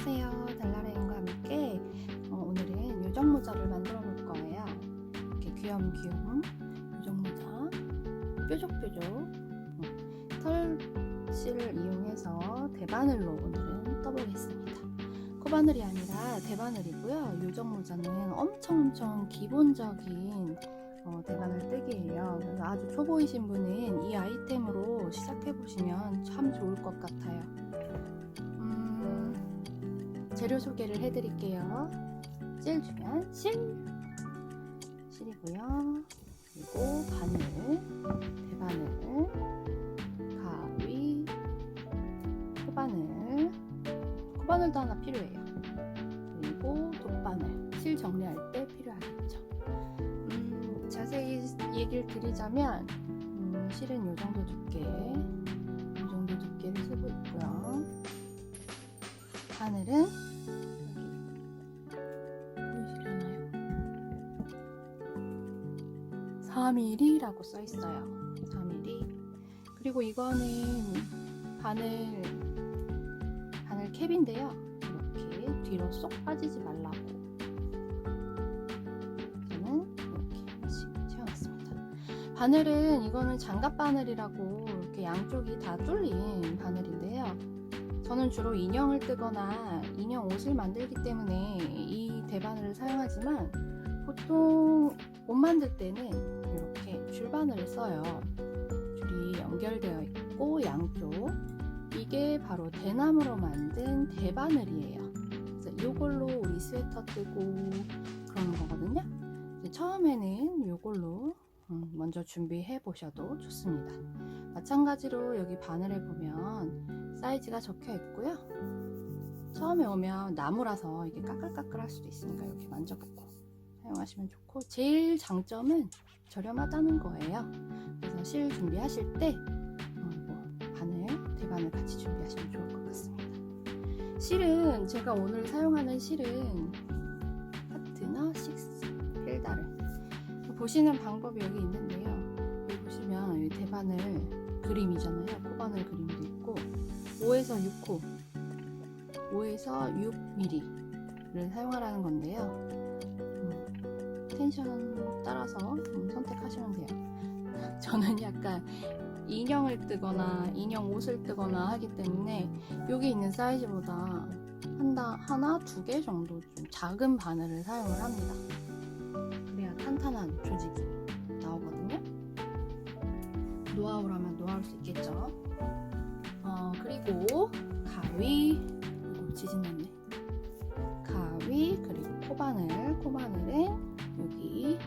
안녕하세요. 달라라인과 함께 오늘은 요정모자를 만들어 볼 거예요. 이렇게 귀염귀염 요정모자 뾰족뾰족 털실을 이용해서 대바늘로 오늘은 떠보겠습니다. 코바늘이 아니라 대바늘이고요. 요정모자는 엄청 기본적인 대바늘 뜨기예요. 그래서 아주 초보이신 분은 이 아이템으로 시작해 보시면 참 좋을 것 같아요. 재료 소개를 해드릴게요. 실 주면 실이고요. 그리고 바늘, 대바늘, 가위, 코바늘도 하나 필요해요. 그리고 돗바늘, 실 정리할 때 필요하겠죠. 자세히 얘기를 드리자면 실은 요 정도 두께를 쓰고 있고요. 바늘은 보이시려나요? 4mm라고 써 있어요. 4mm. 그리고 이거는 바늘 캡인데요. 이렇게 뒤로 쏙 빠지지 말라고 저는 이렇게 채워놨습니다. 바늘은 이거는 장갑 바늘이라고 이렇게 양쪽이 다 뚫린 바늘인데요. 저는 주로 인형을 뜨거나 인형 옷을 만들기 때문에 이 대바늘을 사용하지만 보통 옷 만들 때는 이렇게 줄바늘을 써요. 줄이 연결되어 있고 양쪽 이게 바로 대나무로 만든 대바늘이에요. 그래서 이걸로 우리 스웨터 뜨고 그러는 거거든요. 처음에는 이걸로 먼저 준비해 보셔도 좋습니다. 마찬가지로 여기 바늘에 보면 사이즈가 적혀 있고요. 처음에 오면 나무라서 이게 까끌까끌할 수도 있으니까 이렇게 만져보고 사용하시면 좋고, 제일 장점은 저렴하다는 거예요. 그래서 실 준비하실 때 대바늘 같이 준비하시면 좋을 것 같습니다. 실은 제가 오늘 사용하는 실은 파트너 6 필다른. 보시는 방법이 여기 있는데요. 여기 보시면 여기 대바늘 그림이잖아요. 코바늘 그림도 있고 5에서 6호, 5에서 6mm를 사용하라는 건데요. 텐션 따라서 선택하시면 돼요. 저는 약간 인형을 뜨거나 인형 옷을 뜨거나 하기 때문에 여기 있는 사이즈보다 하나, 두 개 정도 좀 작은 바늘을 사용을 합니다. 그래야 탄탄한 조직이 나오거든요. 노하우라면 노하우일 수 있겠죠. 그리고 가위, 이거 지진났네. 가위, 그리고 코바늘은 여기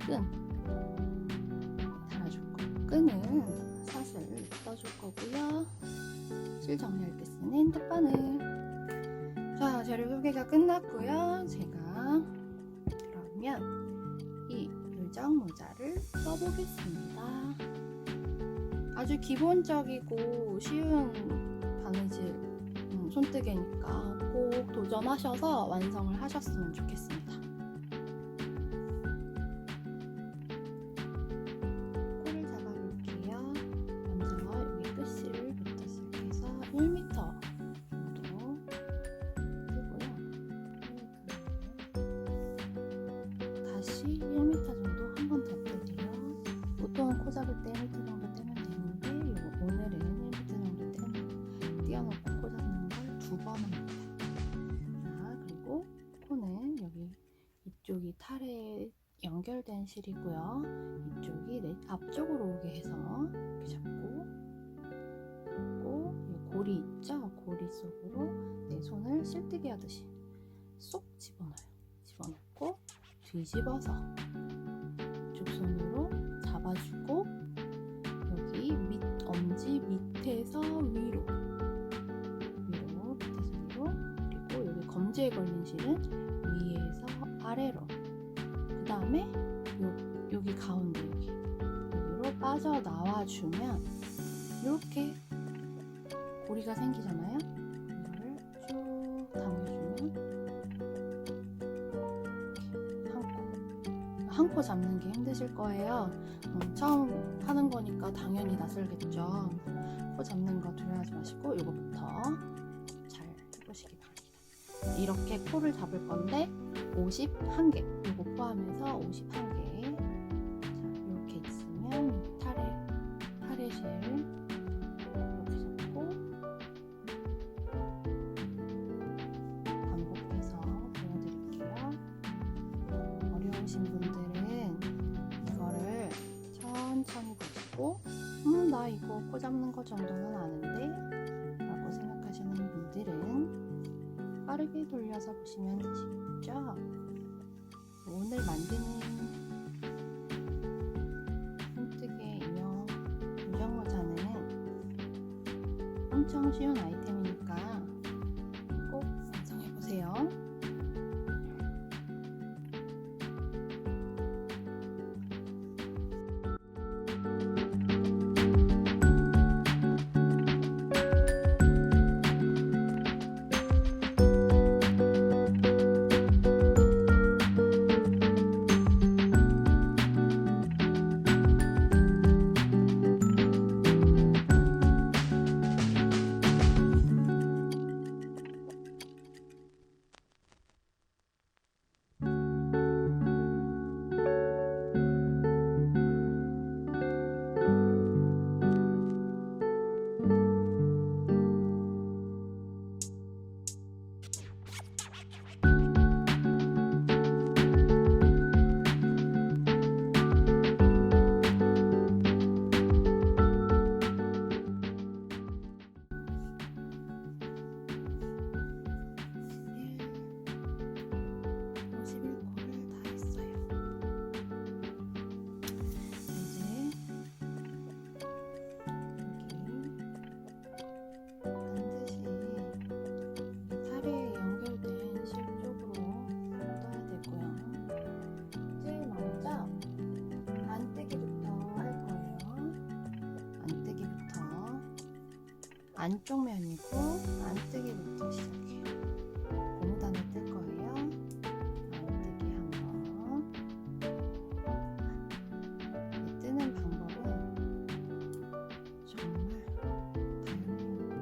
끈 달아줄 거. 끈은 사슬 떠줄 거고요. 실 정리할 때 쓰는 돗바늘. 자, 재료 소개가 끝났고요. 제가 그러면 이 요정 모자를 써보겠습니다. 아주 기본적이고 쉬운 바느질 손뜨개니까 꼭 도전하셔서 완성을 하셨으면 좋겠습니다. 코를 잡아볼게요. 먼저 여기 끝실을 붙였을 때 해서 1m 정도 뜨고요. 다시 1m 정도 한 번 더 뜨고요. 보통 코 잡을 때 1m 정도 떼면 되는데 오늘은 1m 정도 띄워놓고 코 잡는 걸 2번 합니다. 자, 그리고 코는 여기 이쪽이 탈에 연결된 실이고요. 이쪽이 내 앞쪽으로 오게 해서 이렇게 잡고, 그리고 이 고리 있죠? 고리 속으로 내 손을 실뜨기 하듯이 쏙 집어넣어요. 집어넣고 뒤집어서 이쪽 손으로 잡아주고 여기 엄지 밑에서 위로 밑에서 위로, 그리고 여기 검지에 걸린 실은 위에서 아래로, 그 다음에 여기 가운데 여기로 빠져나와 주면 이렇게 고리가 생기잖아요. 이거를 쭉 당겨주면 한 코 잡는 게 힘드실 거예요. 처음 하는 거니까 당연히 낯설겠죠. 코 잡는 거 두려워하지 마시고 이거부터 잘 해보시기 바랍니다. 이렇게 코를 잡을 건데 51개, 이거 포함해서 51개. 자, 이렇게 있으면 타레실 이렇게 잡고 반복해서 보여드릴게요. 어려우신 분들은 이거를 천천히 보시고 나 이거 코 잡는 거 정도는 아는데 라고 생각하시는 분들은 빠르게 돌려서 보시면 되시겠죠? 오늘 만드는 손뜨개 인형 무정모자는 엄청 쉬운 아이템이니까 꼭 완성해보세요. 안쪽 면이고 안뜨기부터 시작해요. 고무단을 뜰 거예요. 안뜨기 한번. 뜨는 방법은 정말 다양해요.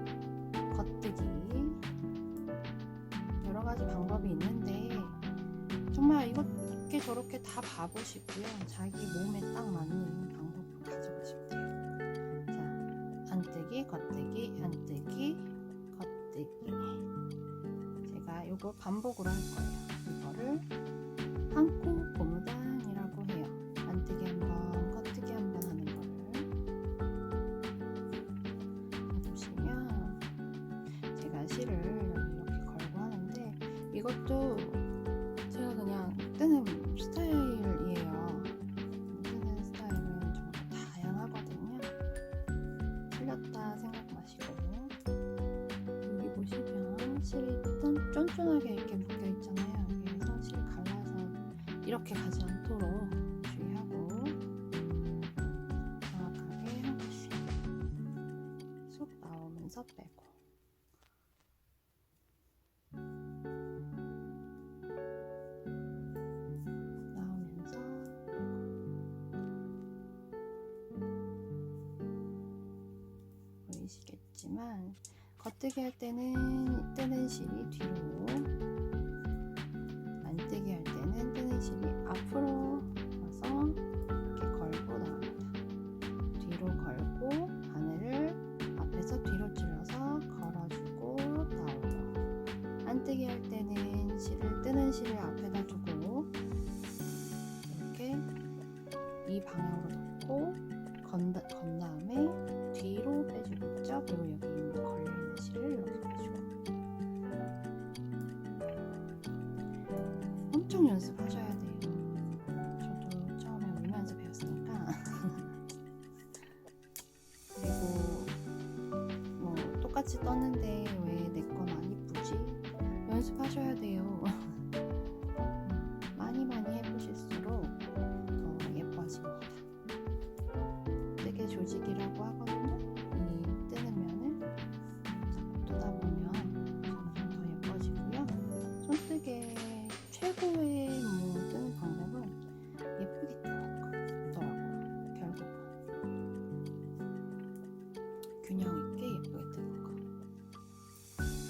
겉뜨기 여러 가지 방법이 있는데 정말 이렇게 저렇게 다 봐보시고요. 자기 몸에 딱 맞는 방법을 가져가시면 돼요. 안뜨기, 겉뜨기, 안뜨기, 겉뜨기. 제가 이거 반복으로 할 거예요. 이거를 한코 고무단이라고 해요. 안뜨기 한번, 겉뜨기 한번 하는 거를 보시면 제가 실을 이렇게 걸고 하는데 이것도 제가 그냥 뜨는 스타일이에요. 뜨는 스타일은 정말 다양하거든요. 틀렸다 생각 마시고 여기 보시면 실이 쫀쫀하게 이렇게 묶여 있잖아요. 여기에서 실 갈라서 이렇게 가지 않도록 주의하고 정확하게 한 번씩 쏙 나오면서 빼고 나오면서 보이시겠지만 겉뜨기 할 때는 뜨는 실이 뒤로, 안뜨기 할 때는 뜨는 실이 앞으로 와서 이렇게 걸고 나옵니다. 뒤로 걸고 바늘을 앞에서 뒤로 찔러서 걸어주고 나오고, 안뜨기 할 때는 뜨는 실을 앞에다 두고 이렇게 이 방향으로 놓고 건 다음에 뒤로 빼주겠죠? 그리고 여기 걸려있는 실을 이렇게 빼주고. 엄청 연습하셔야 돼요. 저도 처음에 울면서 배웠으니까. 그리고 뭐 똑같이 떴는데 왜 내 건 안 이쁘지? 연습하셔야 돼요. 많이 해보실수록 더 예뻐집니다. 뜨개 조직이라고 하거든요. 이 뜨는 면을 뜨다 보면 점점 더 예뻐지고요. 손뜨개 최고의 뜨는 방법은 예쁘게 뜨는 거더라고요. 결국은 균형 있게 예쁘게 뜨는 거.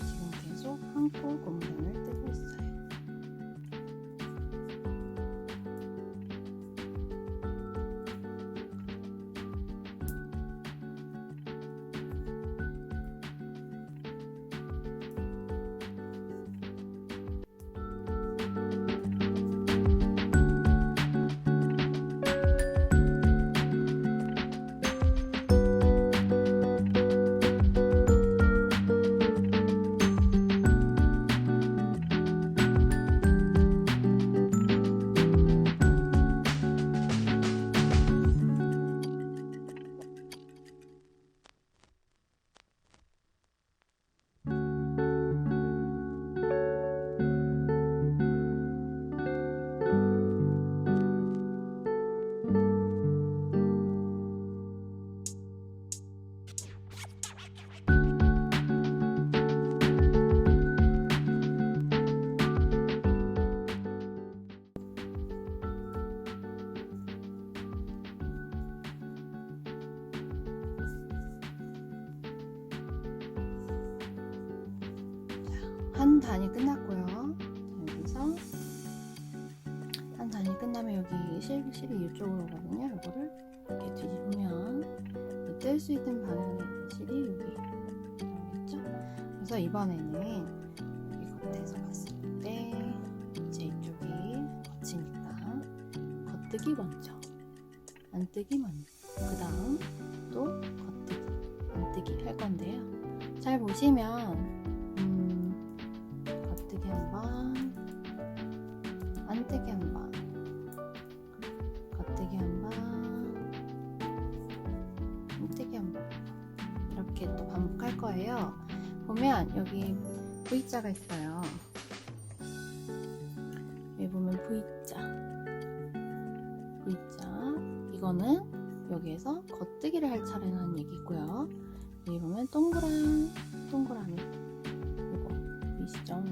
지금 계속 한코 고무단을 한 단이 끝났고요. 자, 여기서 한 단이 끝나면 여기 실이 이쪽으로 오거든요. 이거를 이렇게 뒤집으면 뜰 수 있는 방향에 있는 실이 여기 나오겠죠. 그래서 이번에는 여기 겉에서 봤을 때 이제 이쪽이 겉이니까 겉뜨기 먼저, 안뜨기 먼저, 그 다음 또 겉뜨기, 안뜨기 할 건데요. 잘 보시면 겉뜨기 한번, 안뜨기 한번, 겉뜨기 한번, 안뜨기 한번, 이렇게 또 반복할 거예요. 보면 여기 V자가 있어요. 여기 보면 V자, 이거는 여기에서 겉뜨기를 할 차례라는 얘기고요. 여기 보면 동그라미, 이거 보이시죠?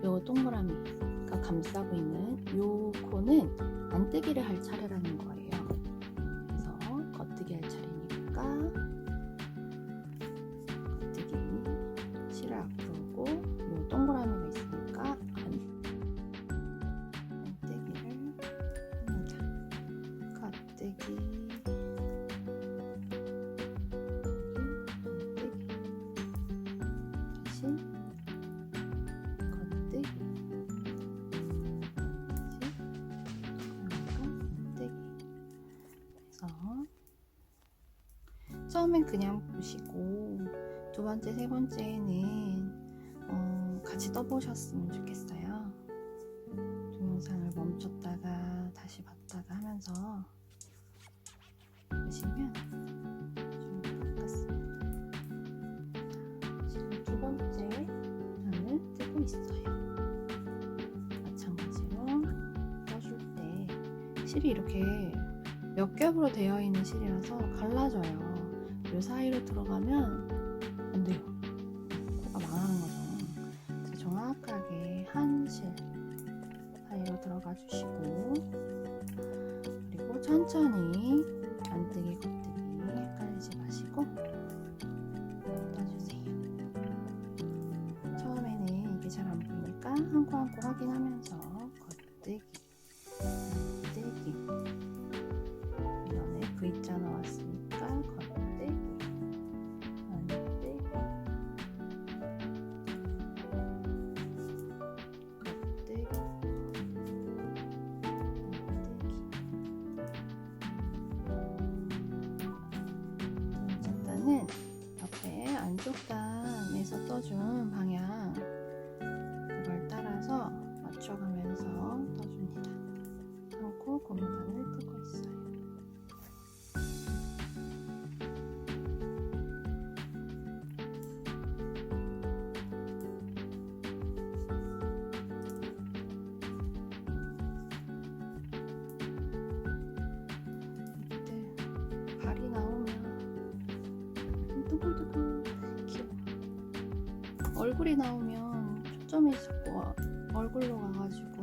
요 동그라미가 감싸고 있는 요 코는 안뜨기를 할 차례라는 거예요. 그래서 겉뜨기 할 차례니까 겉뜨기 실을 앞으로 오고, 요 동그라미가 있으니까 안뜨기를 합니다. 겉뜨기, 처음엔 그냥 보시고 두 번째, 세 번째에는 같이 떠보셨으면 좋겠어요. 동영상을 멈췄다가 다시 봤다가 하면서 보시면 좀 바꿨습니다. 지금 두 번째 단을 뜨고 있어요. 마찬가지로 떠줄 때 실이 이렇게 몇 겹으로 되어 있는 실이라서 갈라져요. 요 사이로 들어가면 안 돼요. 코가 망하는 거죠. 그래서 정확하게 한 실 사이로 들어가 주시고, 그리고 천천히 안뜨기, 겉뜨기 헷갈리지 마시고 떠주세요. 처음에는 이게 잘 안 보이니까 한 코 한 코 확인하면서 겉뜨기, 안뜨기. 이번에 V자 나왔으니까 겉뜨기, 안뜨기, 겉뜨기, 안뜨기. 두 번째 단은 옆에 안쪽 단에서 떠준 방향, 그걸 따라서 맞춰가면서 떠줍니다. 한 코 고무단을 뜨고 있어요. 발이 나오면 뚜글뚜글 귀여워. 얼굴이 나오면 초점이 자꾸 얼굴로 가가지고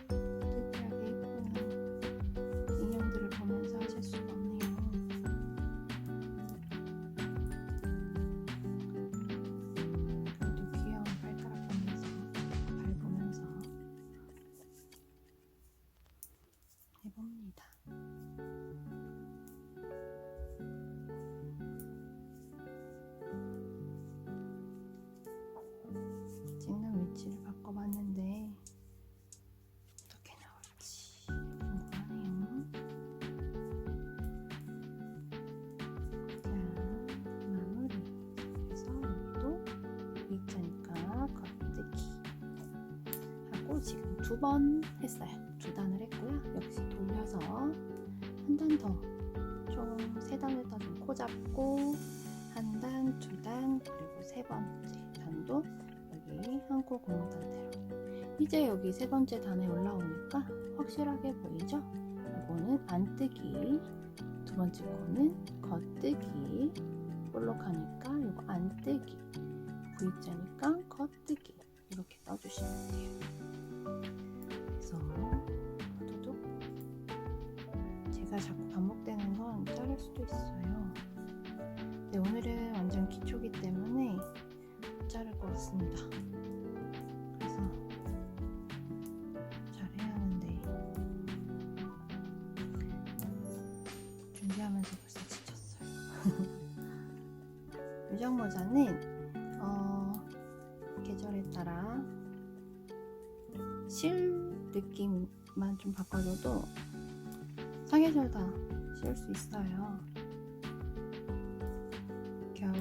특이하게 예쁜 인형들을 보면서 하실 수가 없네요. 그래도 귀여운 발가락 보면서, 발 보면서 해봅니다. 찍는 위치를 바꿔봤는데 어떻게 나올지 궁금하네요. 자, 마무리. 그래서 여기도 V자니까 겉뜨기 하고 지금 두 번 했어요. 두 단을 했고요. 역시 돌려서 한 단 더, 총 세 단을 떠준 코 잡고 한 단, 두 단, 그리고 세 번째 단도 여기 한 코 고무단대로. 이제 여기 세 번째 단에 올라오니까 확실하게 보이죠? 이거는 안뜨기, 두 번째 거는 겉뜨기, 볼록하니까 이거 안뜨기, V자니까 겉뜨기, 이렇게 떠주시면 돼요. 그래서 두둑, 제가 자꾸 반복되는 건 자를 수도 있어요. 근데 오늘은 완전 기초기 때문에 못 자를 것 같습니다. 유정 모자는 계절에 따라 실 느낌만 좀 바꿔줘도 사계절 다 실 수 있어요. 겨울,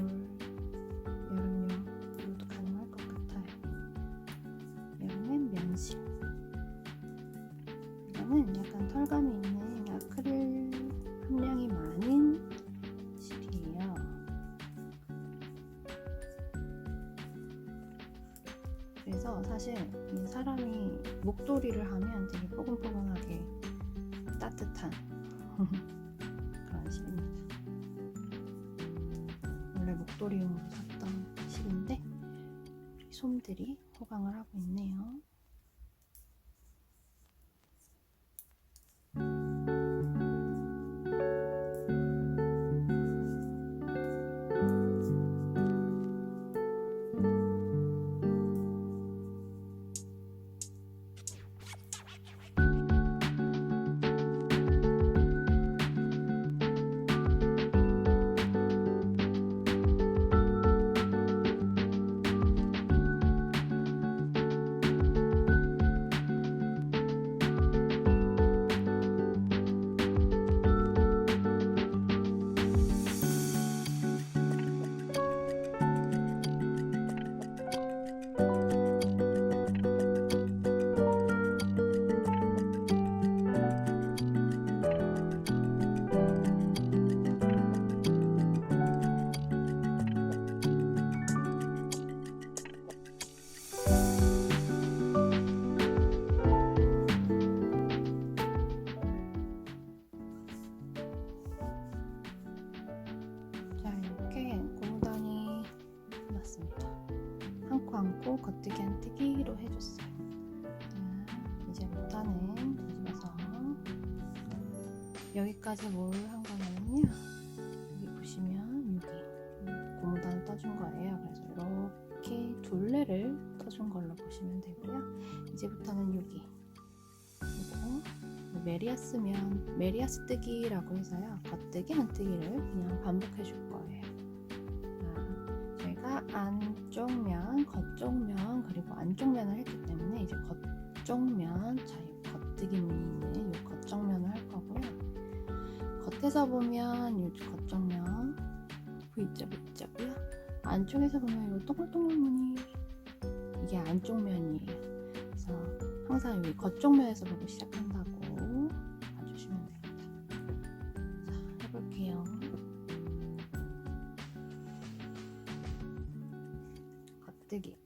여름용 모두 가능할 것 같아요. 여름엔 면실. 이거는 약간 털감이 있는 아크릴 함량이 많은 실이에요. 그래서 사실 이 사람이 목도리를 하면 되게 뽀근뽀근하게 따뜻한 그런 실입니다. 원래 목도리용으로 샀던 실인데 우리 솜들이 호강을 하고 있네요. 자, 이렇게 고무단이 났습니다. 한 코 한 코 겉뜨기 한뜨기로 해줬어요. 자, 이제부터는 뒤집어서 여기까지 뭘 한 거냐면요. 여기 보시면 여기 고무단을 떠준 거예요. 그래서 이렇게 둘레를 떠준 걸로 보시면 되고요. 이제부터는 여기 그리고 메리아스면 메리아스 뜨기라고 해서요. 겉뜨기 한뜨기를 그냥 반복해 줄 거예요. 자, 저희가 안쪽 면, 겉쪽 면 그리고 안쪽 면을 했기 때문에 이제 겉쪽 면, 자, 겉뜨기 무늬 있는 이 겉쪽 면을 할 거고요. 겉에서 보면 이 겉쪽 면 V자고요. 안쪽에서 보면 이 동글동글 무늬 이게 안쪽 면이에요. 그래서 항상 여기 겉쪽 면에서 보고 시작한다고 봐주시면 됩니다. 자, 해볼게요. 겉뜨기.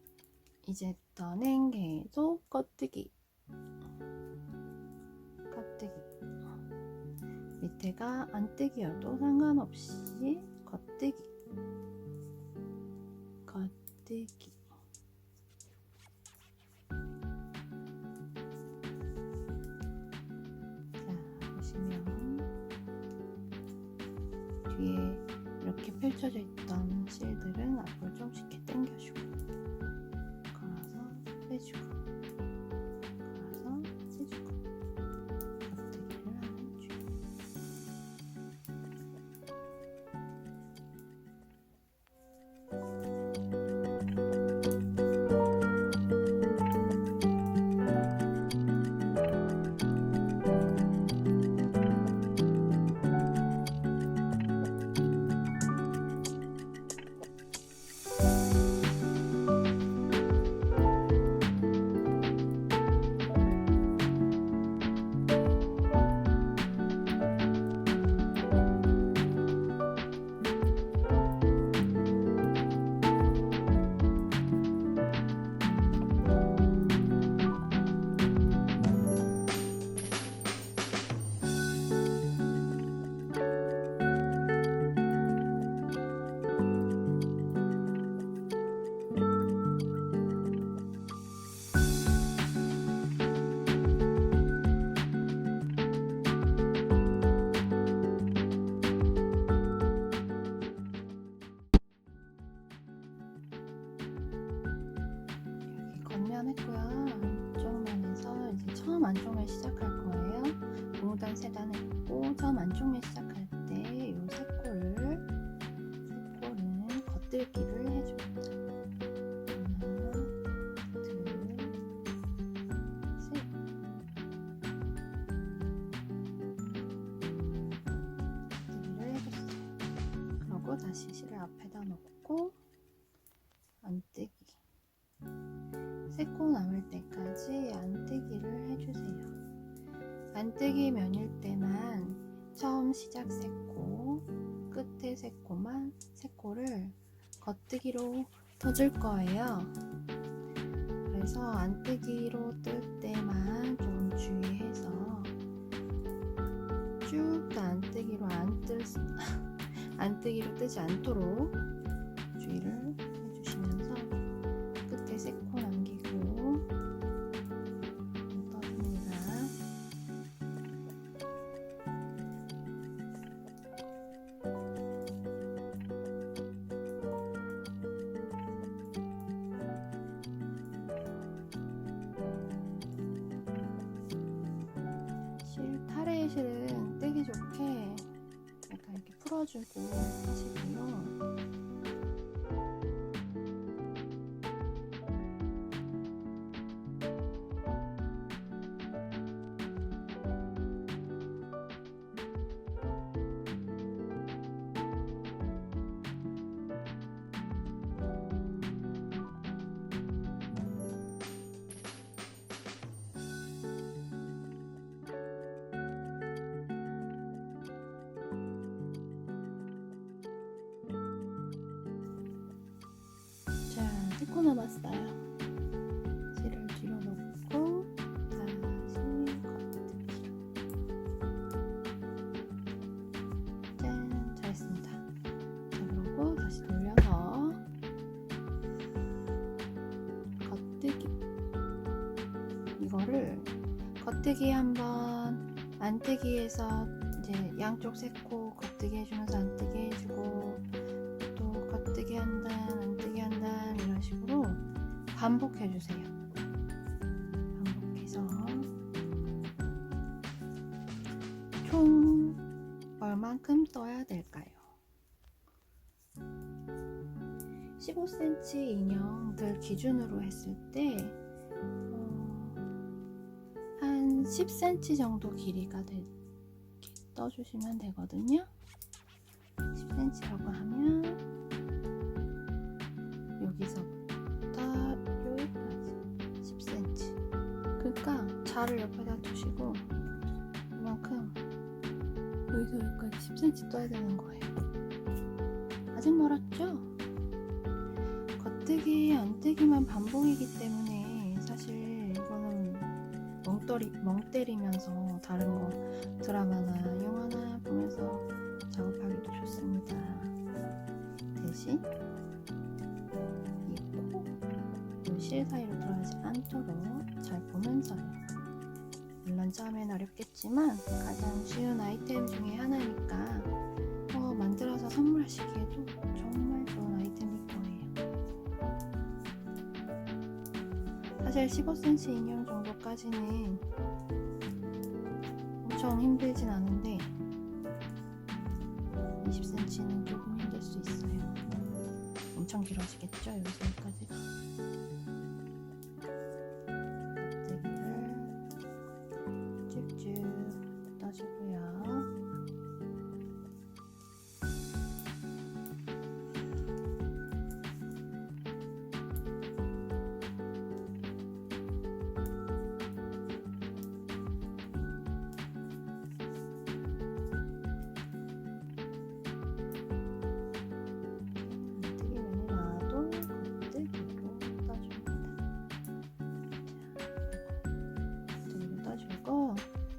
이제부터는 계속 겉뜨기. 겉뜨기. 밑에가 안뜨기여도 상관없이 겉뜨기. 겉뜨기. 뒤에 이렇게 펼쳐져 있던 실들은 앞으로 조금씩 이렇게 당겨주고 걸어서 빼주고 걸어서 빼주고 겉뜨기를 하는 중. 했고요. 안쪽 면에서 이제 처음 안쪽면 시작할 거예요. 고무단 3단 했고 처음 안쪽면 시작할 때 이 세 코를 겉뜨기를 겉들기를 해줍니다. 하나, 둘, 셋. 겉들기를 해줬어요. 그러고 다시 실을 앞에다 놓고 안뜨기. 세 코 남을 때까지 안뜨기를 해주세요. 안뜨기 면일 때만 처음 시작 세 코, 끝에 세 코를 겉뜨기로 터줄 거예요. 그래서 안뜨기로 뜰 때만 좀 주의해서 쭉 다 안뜨기로 뜨지 않도록 주의를 해주시면서 끝에 세 코 남기고 떠줍니다. 타레의 실은 뜨기 좋게 약간 이렇게 풀어주고 하시고요. 자, 3코 남았어요. 실을 뒤로 놓고 다시 겉뜨기로. 짠, 잘했습니다. 자, 그리고 다시 돌려서 겉뜨기. 이거를 겉뜨기 한번, 안뜨기에서 이제 양쪽 세 코 겉뜨기 해주면서 안뜨기 해주고, 또 겉뜨기 한 단, 안뜨기 한 단, 이런 식으로 반복해주세요. 반복해서 총 얼만큼 떠야 될까요? 15cm 인형들 기준으로 했을 때 한 10cm 정도 길이가 떠주시면 되거든요. 10cm라고 하면 여기서부터 여기까지 10cm. 그러니까 자를 옆에다 두시고 이만큼 여기서 여기까지 10cm 떠야 되는 거예요. 아직 멀었죠? 겉뜨기, 안뜨기만 반복이기 때문에 사실 이거는 멍 때리면서 다른 거 드라마나 영화나 보면서 작업하기도 좋습니다. 대신 이 코, 실 사이로 들어가지 않도록 잘 보면서 해요. 물론 처음엔 어렵겠지만 가장 쉬운 아이템 중에 하나니까 만들어서 선물하시기에도 정말 좋은 아이템일 거예요. 사실 15cm 인형 정도까지는 엄청 힘들진 않은데 20cm는 조금 힘들 수 있어요. 엄청 길어지겠죠? 여기서 여기까지가. 겉뜨기를 쭉쭉 떠주고요.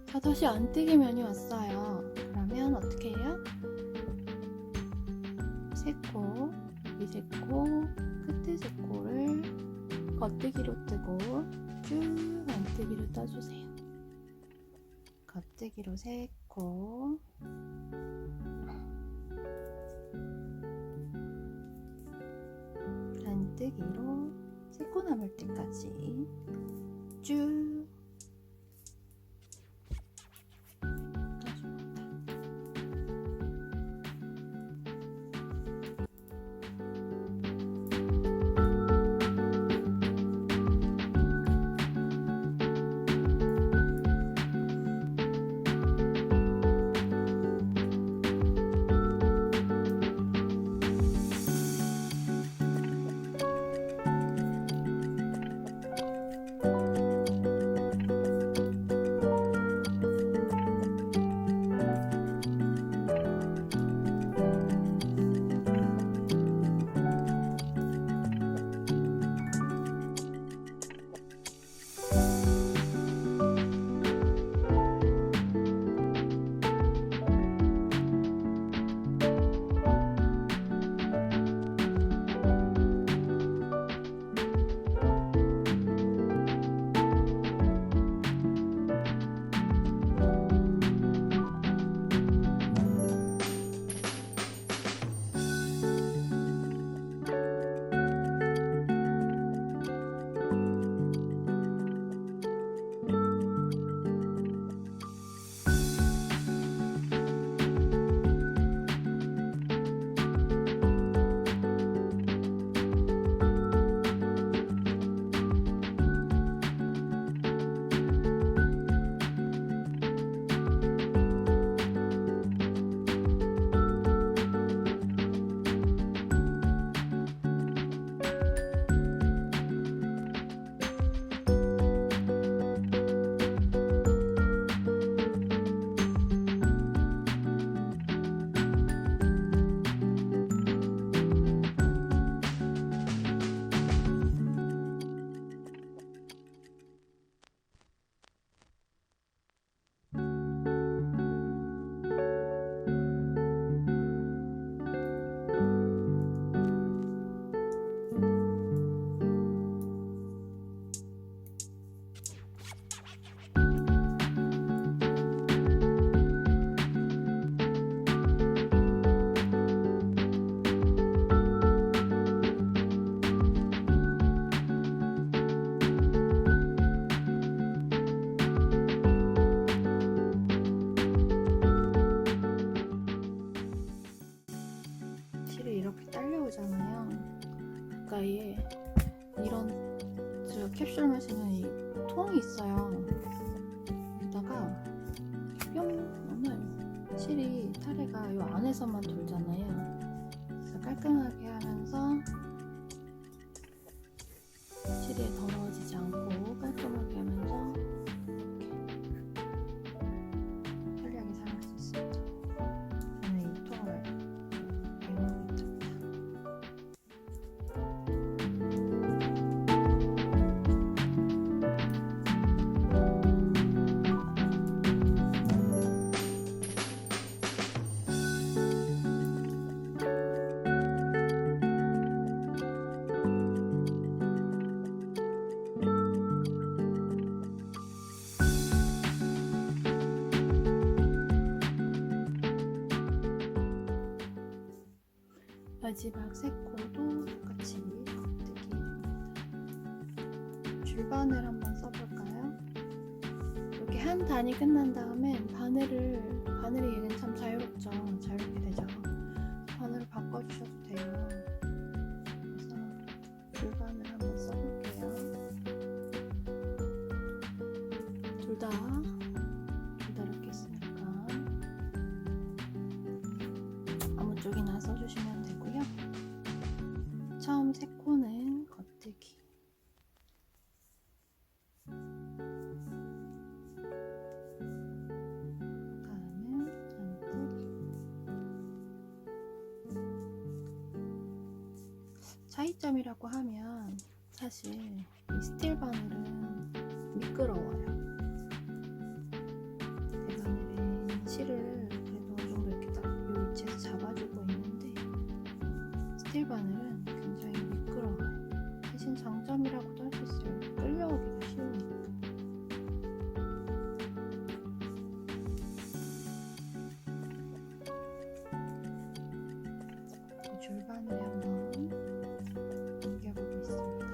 자, 다시 안뜨기 면이 왔어요. 그러면 어떻게 해요? 세 코, 이 세 코, 끝에 세 코를 겉뜨기로 뜨고 쭉 안뜨기로 떠주세요. 겉뜨기로 세 코, 안뜨기로 세 코 남을 때까지 쭉 이렇게 딸려오잖아요. 가까이에 이런 저 캡슐 마시는 이 통이 있어요. 여기다가 뿅 하면 실이 타래가 이 안에서만 돌잖아요. 그래서 깔끔하게 하면서 실이 더러워지지 않고 깔끔하게 하면서 이렇게 편리하게 사용할 수 있습니다. 저는 이 통을 애용합니다. 마지막 세 코도 똑같이 겉뜨기 해줍니다. 줄바늘 한번 써볼까요? 이렇게 한 단이 끝난 다음엔 바늘이 얘는 참 자유롭죠. 자유롭게 되죠. 바늘을 바꿔주셔도 돼요. 그래서 줄바늘 한번 써볼게요. 둘 다 이렇게 있으니까 아무 쪽이나 써주시면 되고요. 처음 세 코는 겉뜨기, 다음은 안뜨기. 차이점이라고 하면 사실 이 스틸 바늘은 미끄러워요. 대바늘은 실을 그래도 어느 정도 이렇게 딱 이 위치에서 잡아주고 있는데 스틸 바늘은 굉장히 미끄러워요. 대신 장점이라고도 할 수 있어요. 끌려오기가 쉬우니까. 줄바늘에 한번 옮겨보고 있습니다.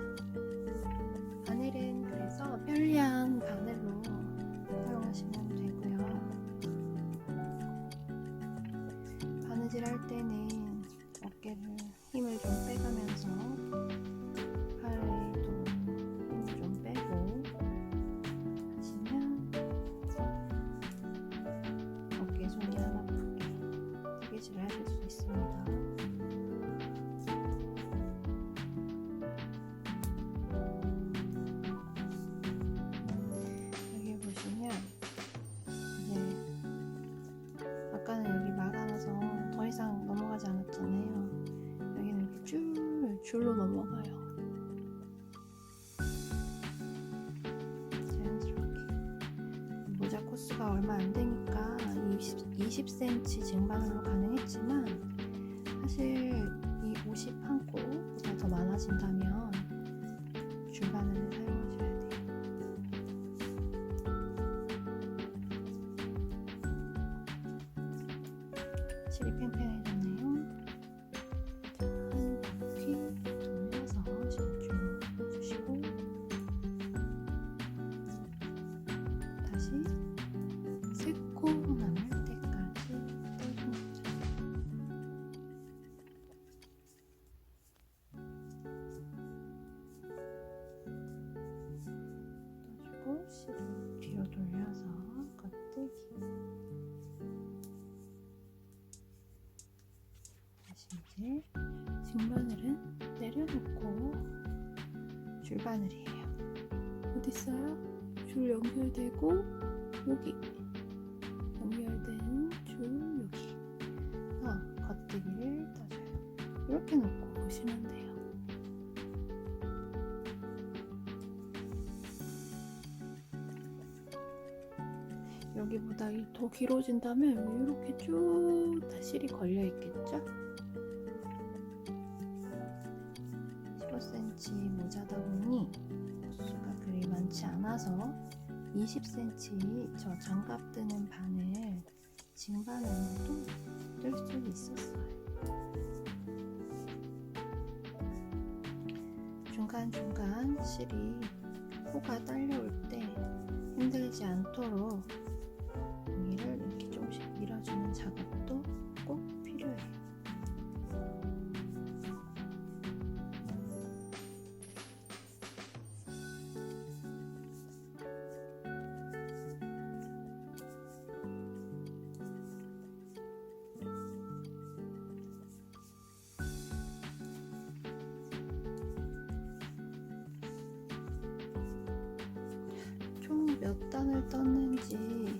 바늘은 그래서 편리한 바늘로 사용하시면 되고요. 바느질 할 때는 어깨를 힘을 좀 빼가면서 팔에도 힘을 좀 빼고 하시면 어깨 손이 안 아프게 뜨개질을 하실 수 있습니다. 여기 보시면 이제 아까는 여기 막아놔서 더 이상 넘어가지 않았잖아요. 여기는 이렇게 줄로 넘어가요. 자연스럽게. 모자 코스가 얼마 안 되니까 20cm 쟁반으로 가능했지만 사실 이 51코보다 더 많아진다면 줄바늘을 사용하셔야 돼요. 실이 팽팽해졌네요. 한 바퀴 돌려서 실을 쭉 해주시고 다시 세 코 남을 때까지 떠줍니다. 떠주고 실을 뒤로 돌려서 겉뜨기. 다시 이제 쟁바늘은 내려놓고 줄바늘이에요. 어딨어요? 줄 연결되고 여기 연결된 줄 여기 겉뜨기를 떠줘요. 이렇게 놓고 보시면 돼요. 여기보다 더 길어진다면 이렇게 쭉 다 실이 걸려 있겠죠? 15cm 모자다 보니 수가 그리 많지 않아서 20cm 저 장갑 뜨는 바늘 징바늘로도 뜰 수 있었어요. 중간중간 실이 코가 딸려올 때 힘들지 않도록 여기를 이렇게 조금씩 밀어주는 작업도 꼭 필요해요. 몇 단을 떴는지는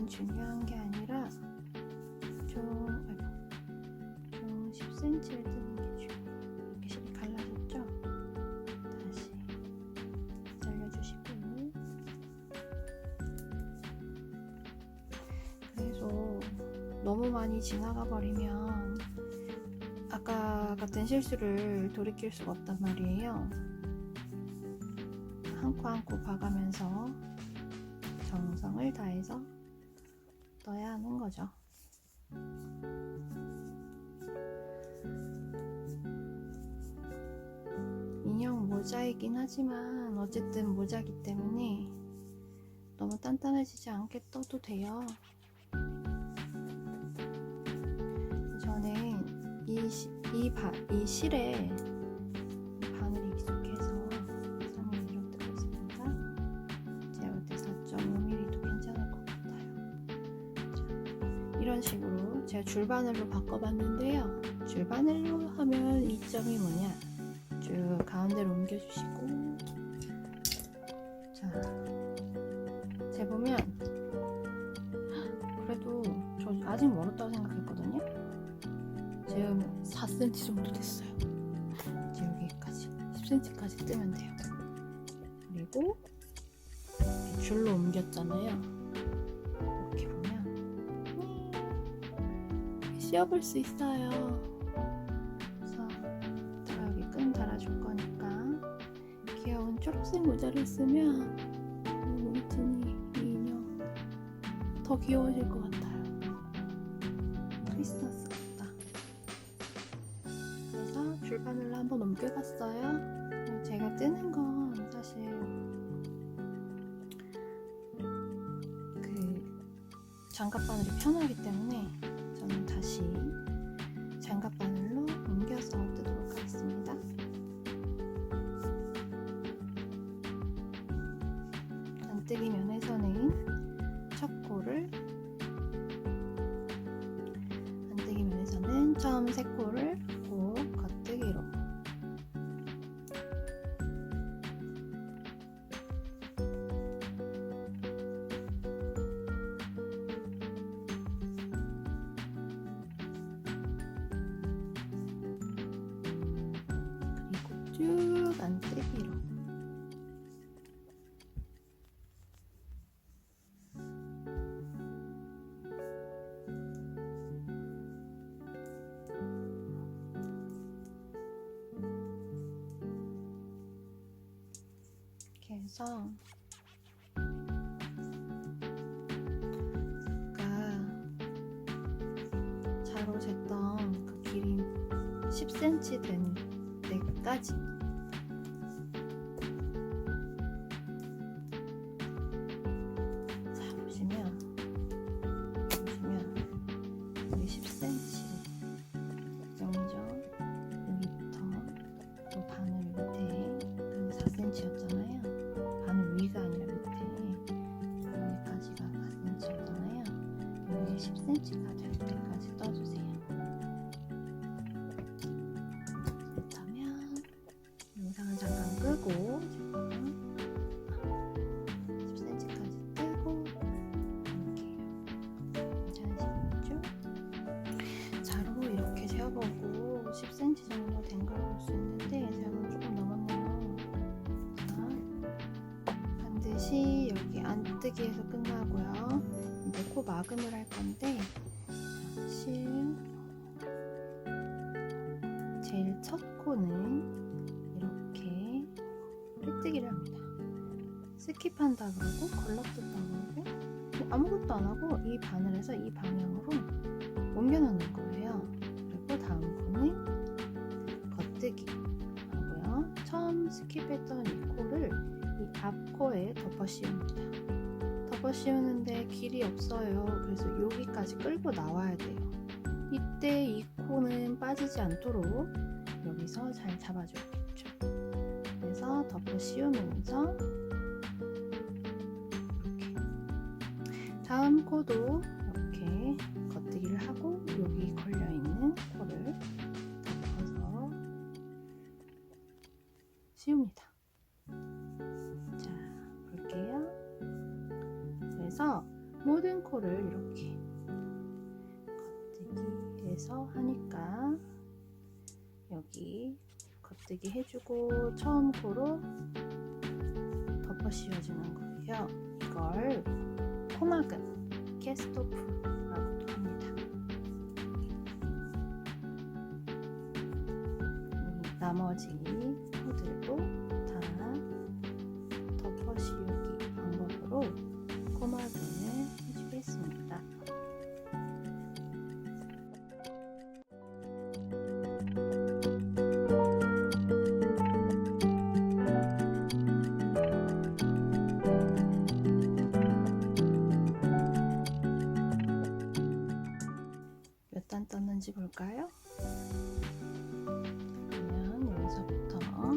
중요한 게 아니라 총 10cm를 뜨는 게 중요해요. 이렇게 실이 갈라졌죠? 다시 잘려주시고, 그래서 너무 많이 지나가 버리면 아까 같은 실수를 돌이킬 수가 없단 말이에요. 한 코 한 코 봐가면서 정성을 다해서 떠야 하는 거죠. 인형 모자이긴 하지만 어쨌든 모자기 때문에 너무 단단해지지 않게 떠도 돼요. 저는 이 실에 바늘이 익숙해서 3mm로 뜨고 있습니다. 제가 볼 때 4.5mm도 괜찮을 것 같아요. 자, 이런 식으로 제가 줄바늘로 바꿔봤는데요. 줄바늘로 하면 이점이 뭐냐, 쭉 가운데로 옮겨주시고, 자, 재보면 그래도 저 아직 멀었다고 생각했거든요. 지금 4cm 정도 됐어요. 이제 여기까지 10cm까지 뜨면 돼요. 그리고 줄로 옮겼잖아요. 이렇게 보면 씌워볼 수 있어요. 그래서 여기 끈 달아줄 거니까 귀여운 초록색 모자를 쓰면 모미진이 이 인형 더 귀여워질 것 같아요. 크리스마스 같다. 그래서 줄바늘로 한번 옮겨봤어요. 제가 뜨는 건 사실 장갑바늘이 편하기 때문에 저는 다시 장갑바늘로 옮겨서 뜨도록 하겠습니다. 안뜨기 면에서는 첫 코를, 안뜨기 면에서는 처음 세 코를 꼭 겉뜨기로, 그리고 쭉 안뜨기로. 이렇게 해서 아까 자로 쟀던 그 길이 10cm 된 데까지 자, 보시면 여기 10cm 정이죠. 여기부터 또 바늘 밑에 그 4cm였잖아요. 바늘 위가 아니라 밑에 여기까지가 4cm였잖아요. 여기 10cm가 될 때까지 떠주세요. 그렇다면 영상을 잠깐 끄고 지금 10cm까지 뜨고 이렇게요. 괜찮으시겠죠? 자로 이렇게 재어보고 10cm 정도 된 걸 볼 수 있는데 제가 그럼 조금 넘었네요. 자, 반드시 여기 안뜨기에서 끝나고요. 이제 코 마금을 할 건데, 제일 첫 코는 이렇게 삐뜨기를 합니다. 스킵한다 그러고 걸러뜯다 그러고 아무것도 안 하고 이 바늘에서 이 방향으로 옮겨 놓는 거예요. 그리고 다음 코는 겉뜨기 하고요. 처음 스킵했던 이 코를 이 앞코에 덮어 씌웁니다. 덮어 씌우는데 길이 없어요. 그래서 여기까지 끌고 나와야 돼요. 이때 이 코는 빠지지 않도록 여기서 잘 잡아줘야겠죠. 그래서 덮어 씌우면서 이렇게 다음 코도 이렇게 겉뜨기를 하고 여기 걸려있는 코를 덮어서 씌웁니다. 자, 볼게요. 그래서 모든 코를 이렇게 겉뜨기해서 하니까 여기 겉뜨기 해주고 처음 코로 덮어 씌워주는 거예요. 이걸 코막음, 캐스토프라고도 합니다. 나머지 코들도 다 덮어 씌우기 방법으로 코막음을 해주겠습니다. 몇 단 떴는지 볼까요? 그러면 여기서부터 하나,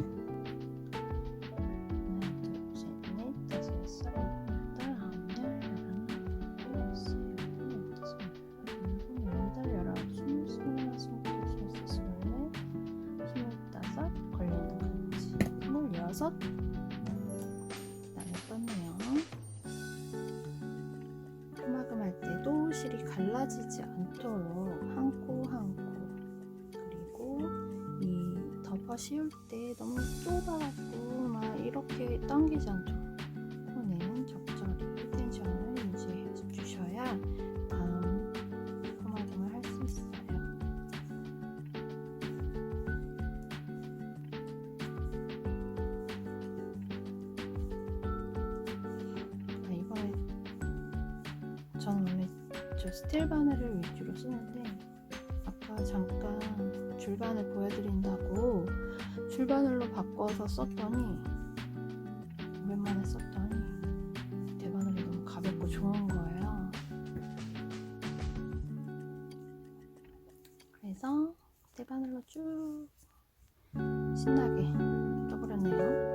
둘, 셋, 넷, 다섯, 여섯, 일곱, 여덟, 아홉, 열, 열하나, 둘, 셋, 넷, 다섯, 일곱, 여덟, 열아홉, 스물, 스물하나, 스물둘, 스물셋, 스물넷, 스물다섯, 걸리는 같이 스물여섯 단을 떴네요. 코막음 할 때도 실이 갈라지지 않도록 한 코 한 코, 그리고 이 덮어 씌울 때 너무 좁아갖고 막 이렇게 당기지 않도록 코는 적절히 텐션을 유지해 주셔야 다음 코막음을 할 수 있어요. 이번에 저는 원래 저 스틸 바늘을 위주로 쓰는데 아까 잠깐 줄바늘 보여드린다고 줄바늘로 바꿔서 썼더니 오랜만에 썼더니 대바늘이 너무 가볍고 좋은 거예요. 그래서 대바늘로 쭉 신나게 떠버렸네요.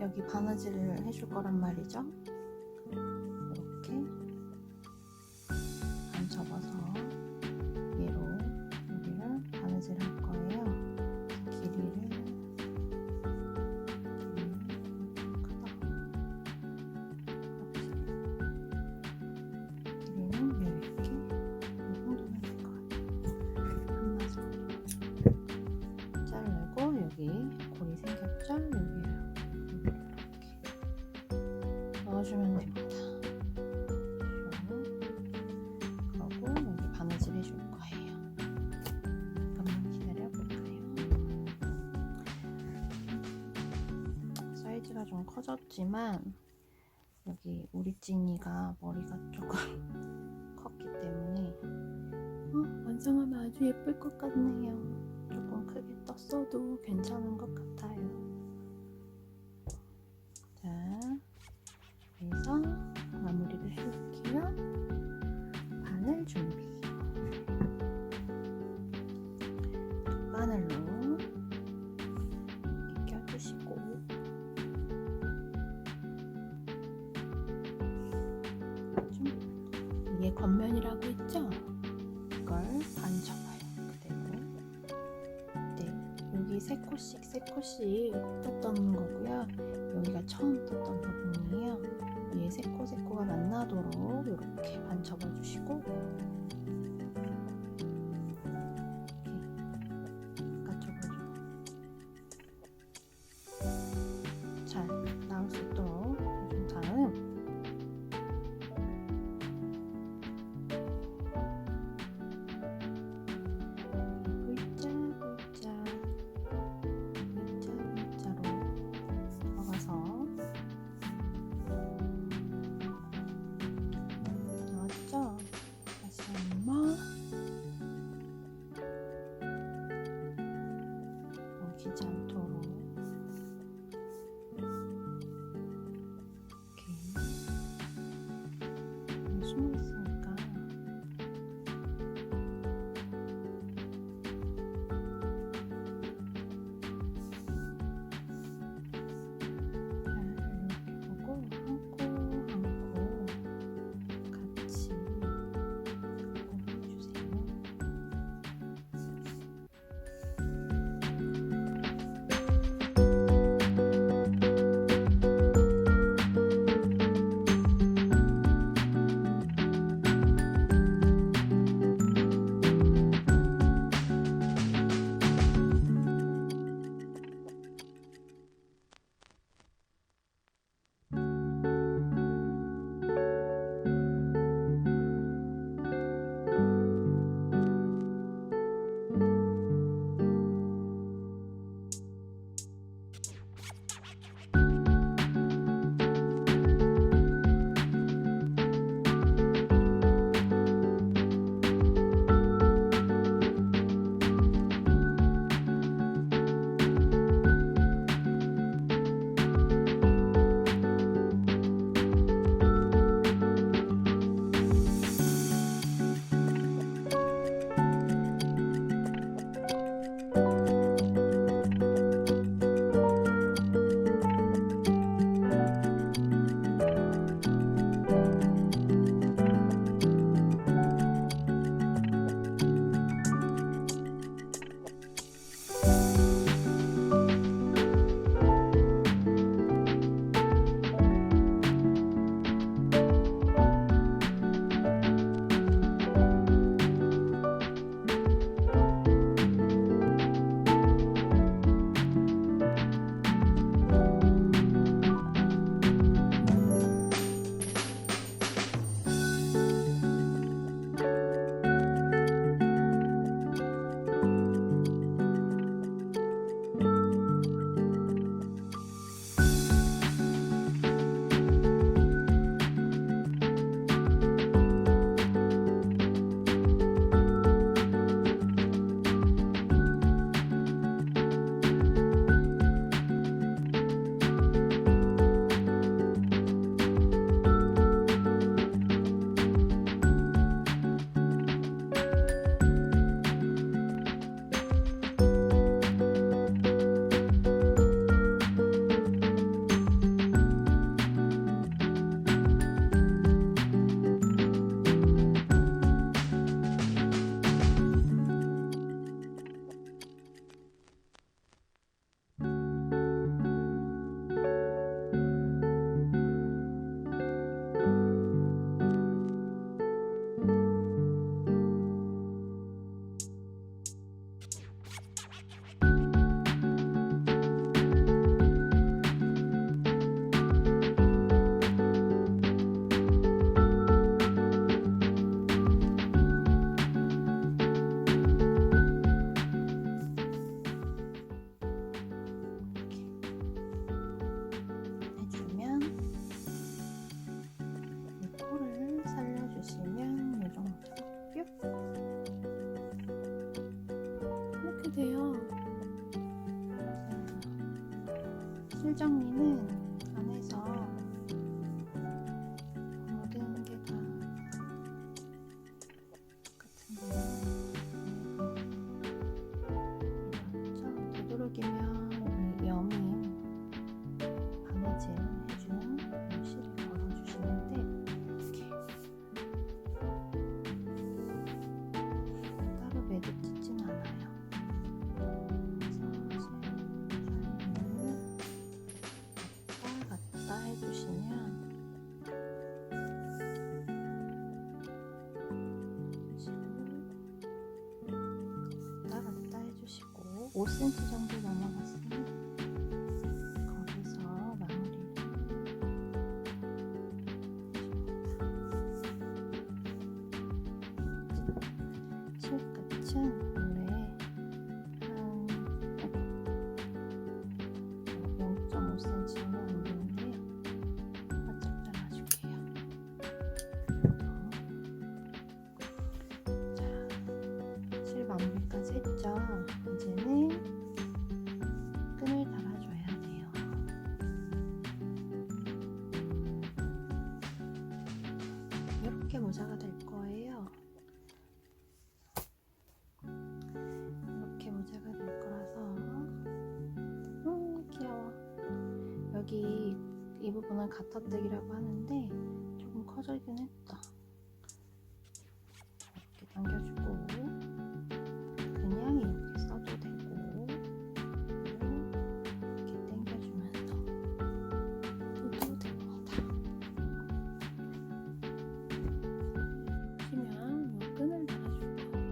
여기 바느질을 해줄 거란 말이죠. 이렇게 반 접어서 위로 여기를 바느질 할 거예요. 길이를 길이는 이렇게 이 정도면 될 것 같아요. 한 마디 자르고 여기 골이 생겼죠? 여기에요. 넣어주면 됩니다. 그리고 여기 바느질 해줄 거예요. 잠깐만 기다려볼까요? 사이즈가 좀 커졌지만 여기 우리 찐이가 머리가 조금 컸기 때문에 완성하면 아주 예쁠 것 같네요. 조금 크게 떴어도 괜찮은 것 같아요. 자, 그래서 마무리를 해볼게요. 바늘 준비. 바늘로 껴주시고 이게 겉면이라고 했죠? 이걸 반 접어요. 그대로. 네, 여기 색 코씩 떴던 거고요. 여기가 처음 떴던 부분이에요. 위에 세 코가 만나도록 이렇게 반 접어주시고 이렇게 바깥쪽으로 잘 나올 수 있도록 해준 다음 V자로 들어가서 나왔죠? 다시 한번 엉키지 않도록 이렇게 숨어 있으니까 돼요. 실정리는 안에서 모든 게 다 같은데요. 되도록이면 이 여민 바느질 해준 실을 걸어주시는데 이렇게 따로 매듭 짓진 않아요. 그래서 5cm 정도 넘어갔으면 거기서 마무리를 실끝은 원래 한 0.5cm는 안 되는데요. 바짝 잘라줄게요. 자, 실 마무리까지 했죠. 이제는 끈을 달아줘야 돼요. 이렇게 모자가 될 거예요. 이렇게 모자가 될 거라서 귀여워. 여기 이 부분은 가터뜨기라고 하는데 조금 커지긴 했다. 이렇게 당겨주고 그냥 이렇게 써도 되고 이렇게 당겨주면서 해도 됩니다. 보시면 이 끈을 달아줄 거예요.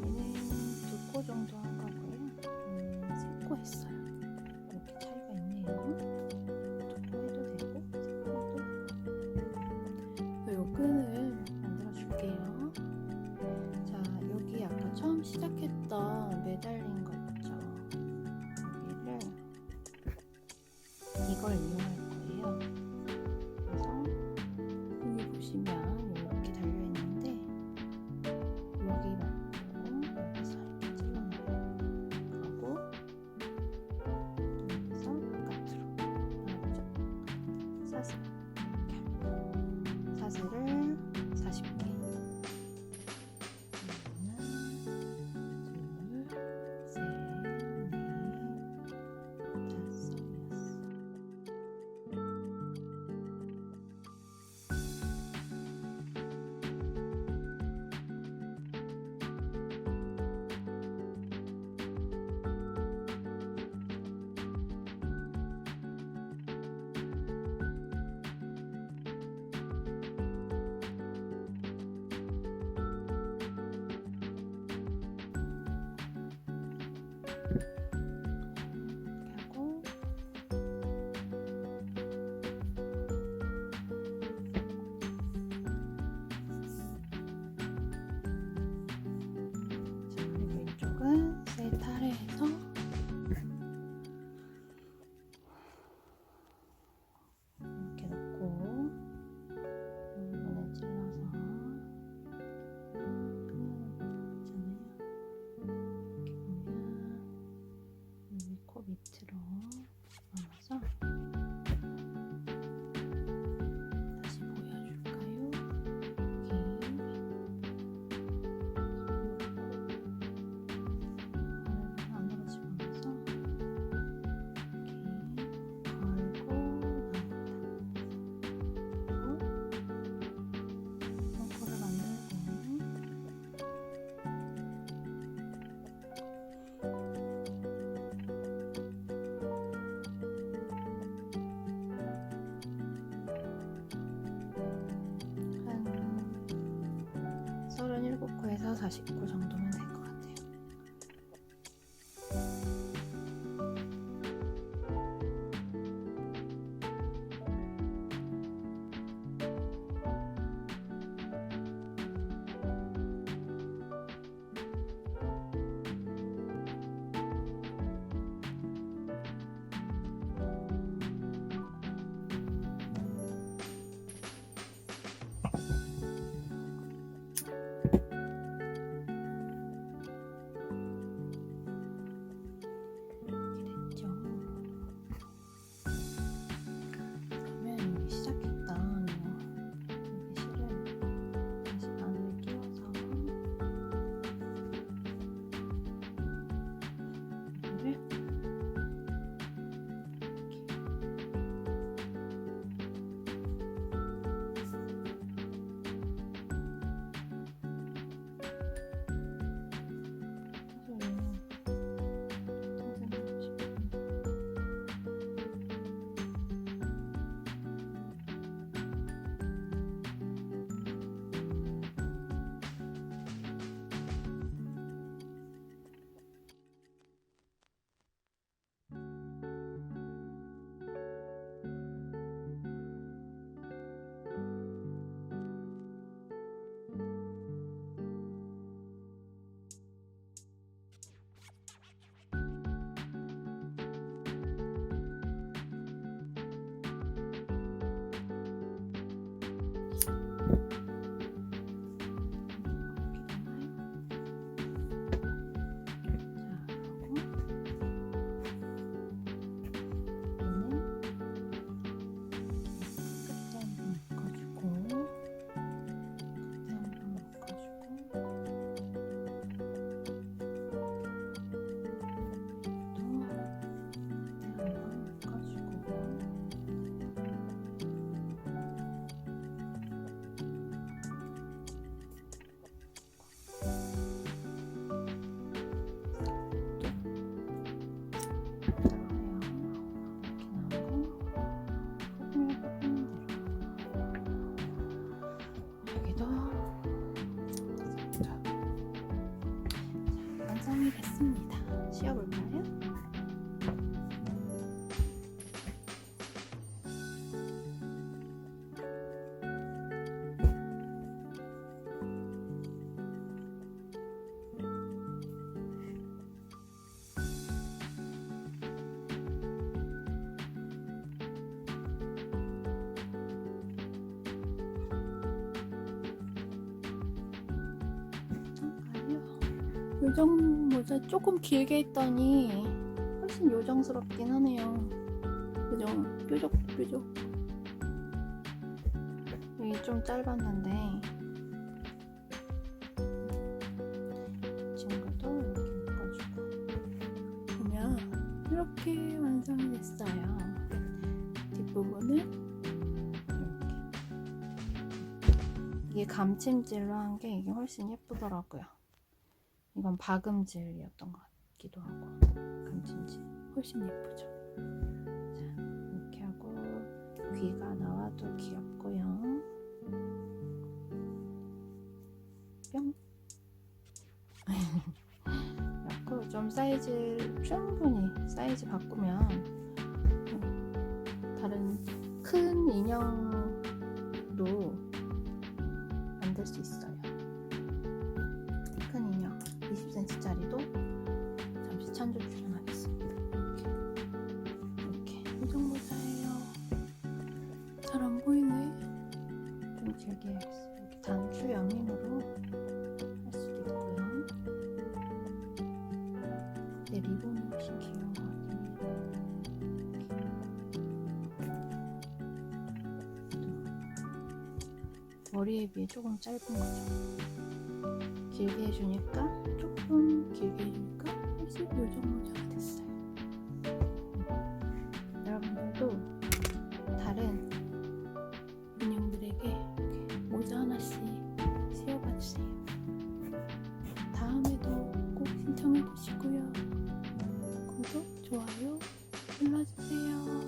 얘는 2코 정도 한 거고요. 3코 했어요. 이렇게 차이가 있네요. 2코 해도 되고 3코 해도 되고. 요 끈을 만들어 줄게요. 자, 여기 아까 처음 시작했던 매달린 거 있죠? 여기를 이걸 이용할 거예요. 그래서 여기 보시면 이렇게 달려 있는데 여기 맞고 여기서 이렇게 찔러놔요. 하고 여기서 바깥으로 나오죠. 사슬 이렇게 사슬을 40개. 세타를 해서 이렇게 넣고 이번에 찔러서 있잖아요. 이렇게 보면 여기 코 밑으로 넣어서 다시 보여줄까요? 한 37코에서 40코 정도면 될 것 같아요. 요정 모자 조금 길게 했더니 훨씬 요정스럽긴 하네요. 요정 뾰족뾰족. 여기 좀 짧았는데 이 친구도 이렇게 묶어주고 보면 이렇게 완성이 됐어요. 뒷부분은 이렇게. 이게 감침질로 한 게 이게 훨씬 예쁘더라고요. 이건 박음질이었던 것 같기도 하고 감침질 훨씬 예쁘죠. 자, 이렇게 하고 귀가 나와도 귀엽고요. 뿅. 그리고 좀 사이즈 충분히 사이즈 바꾸면 다른 큰 인형도 만들 수 있어요. 큰 인형 20cm짜리도 잠시 찬조 출연하겠습니다. 이렇게 요정 모자예요. 잘 안 보이네. 좀 길게 해야겠어요. 이렇게 단추 연인으로 할 수도 있고요. 내 리본이 훨씬 귀여운 것 같긴 해요. 머리에 비해 조금 짧은 거죠. 길게 해주니까 조금 길게 해주니까 훨씬 요정 모자가 됐어요. 여러분들도 다른 인형들에게 이렇게 모자 하나씩 씌워봐 주세요. 다음에도 꼭 신청해 주시고요. 구독, 좋아요 눌러주세요.